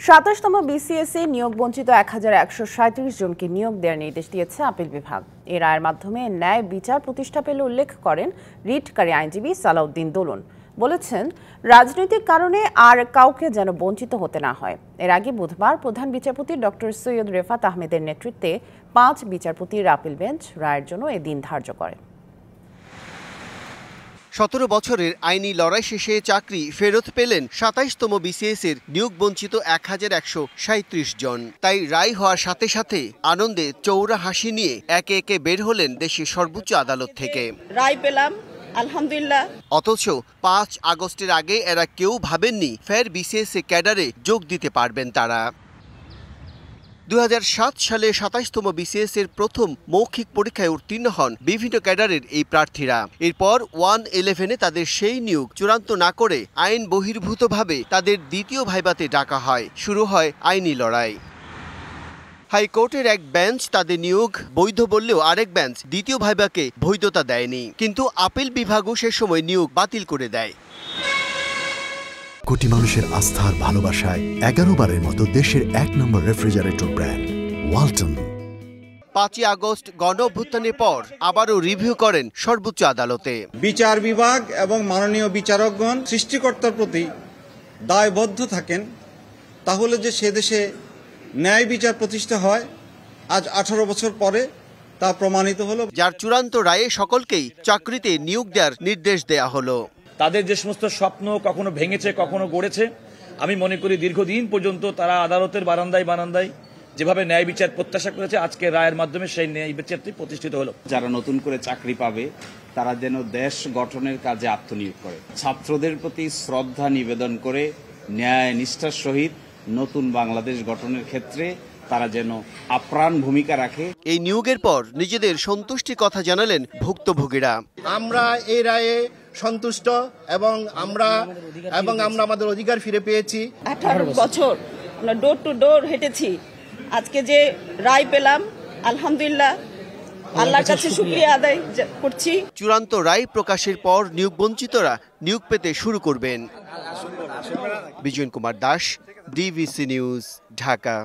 ২৭তম বিসিএসে নিয়োগ বঞ্চিত ১,১৩৭ জনকে নিয়োগ দেওয়ার নির্দেশ দিয়েছে আপিল বিভাগ। এ রায়ের মাধ্যমে ন্যায় বিচার প্রতিষ্ঠা পেল উল্লেখ করেন রিটকারী আইনজীবী সালাউদ্দিন দোলন। বলেছেন, রাজনৈতিক কারণে আর কাউকে যেন বঞ্চিত হতে না হয়। এর আগে বুধবার প্রধান বিচারপতি ডক্টর সৈয়দ রেফাত আহমেদের নেতৃত্বে ৫ বিচারপতির আপিল বেঞ্চ রায়ের জন্য এ দিন ধার্য করে। ১৭ বছরের আইনি লড়াই শেষে চাকরি ফেরত পেলেন ২৭তম বিসিএস-এর নিয়োগ বঞ্চিত ১,১৩৭ জন। তাই রায় হওয়ার সাথে সাথে আনন্দে চৌরা হাসি নিয়ে একে একে বের হলেন দেশের সর্বোচ্চ আদালত থেকে। রায় পেলাম, আলহামদুলিল্লাহ। অথচ ৫ আগস্টের আগে এরা কেউ ভাবেননি ফের বিসিএস-এ ক্যাডারে যোগ দিতে পারবেন তারা। ২০০৭ সালে ২৭তম বিসিএস-এর প্রথম মৌখিক পরীক্ষায় উত্তীর্ণ হন বিভিন্ন ক্যাডারের এই প্রার্থীরা। এরপর 111-এ তাদের সেই নিয়োগ চূড়ান্ত না করে আইন বহির্ভূতভাবে তাদের দ্বিতীয় ভাইভাতে ডাকা হয়। শুরু হয় আইনি লড়াই। হাইকোর্টের এক বেঞ্চ তাদের নিয়োগ বৈধ বললেও আরেক বেঞ্চ দ্বিতীয় ভাইভাকে বৈধতা দেয়নি। কিন্তু আপিল বিভাগও সে সময় নিয়োগ বাতিল করে দেয়। কোটি মানুষের আস্থার ভালোবাসায় 11 বারের মতো দেশের 1 নম্বর রেফ্রিজারেটর ব্র্যান্ড ওয়ালটন। ৫ই আগস্ট গণ অভ্যুত্থানের পর আবারও রিভিউ করেন সর্বোচ্চ আদালতে। বিচার বিভাগ এবং মাননীয় বিচারকগণ সৃষ্টিকর্তার প্রতি দায়বদ্ধ থাকেন, তাহলে যে সে দেশে ন্যায় বিচার প্রতিষ্ঠা হয় আজ 18 বছর পরে তা প্রমাণিত হলো। যার চূড়ান্ত রায়ে সকলকেই চাকরিতে নিয়োগ দেওয়ার নির্দেশ দেয়া হলো। তাদের যে সমস্ত স্বপ্ন কখনো ভেঙেছে, কখনো গড়েছে, আমি মনে করি দীর্ঘদিন পর্যন্ত তারা আদালতের বারান্দায় যেভাবে ন্যায় বিচার প্রত্যাশা করেছে, আজকে রায়ের মাধ্যমে সেই ন্যায় বিচারটি প্রতিষ্ঠিত হলো। যারা নতুন করে চাকরি পাবে তারা যেন দেশ গঠনের কাজে আত্মনিয়োগ করে, ছাত্রদের প্রতি শ্রদ্ধা নিবেদন করে ন্যায় নিষ্ঠার সহিত নতুন বাংলাদেশ গঠনের ক্ষেত্রে তারা যেন আপ্রাণ ভূমিকা রাখে। এই নিয়োগের পর নিজেদের সন্তুষ্টির কথা জানালেন ভুক্তভোগীরা। আমরা এই রায়ে সন্তুষ্ট এবং আমরা আমাদের অধিকার ফিরে পেয়েছি। 18 বছর আমরা ডোর টু ডোর হেঁটেছি, আজকে যে রায় পেলাম, আলহামদুলিল্লাহ, আল্লাহর কাছে শুকরিয়া আদায় করছি। চূড়ান্ত রায় প্রকাশের পর নিয়োগ বঞ্চিতরা নিয়োগ পেতে শুরু করবেন। Vijayan Kumar Das, DVC news, Dhaka.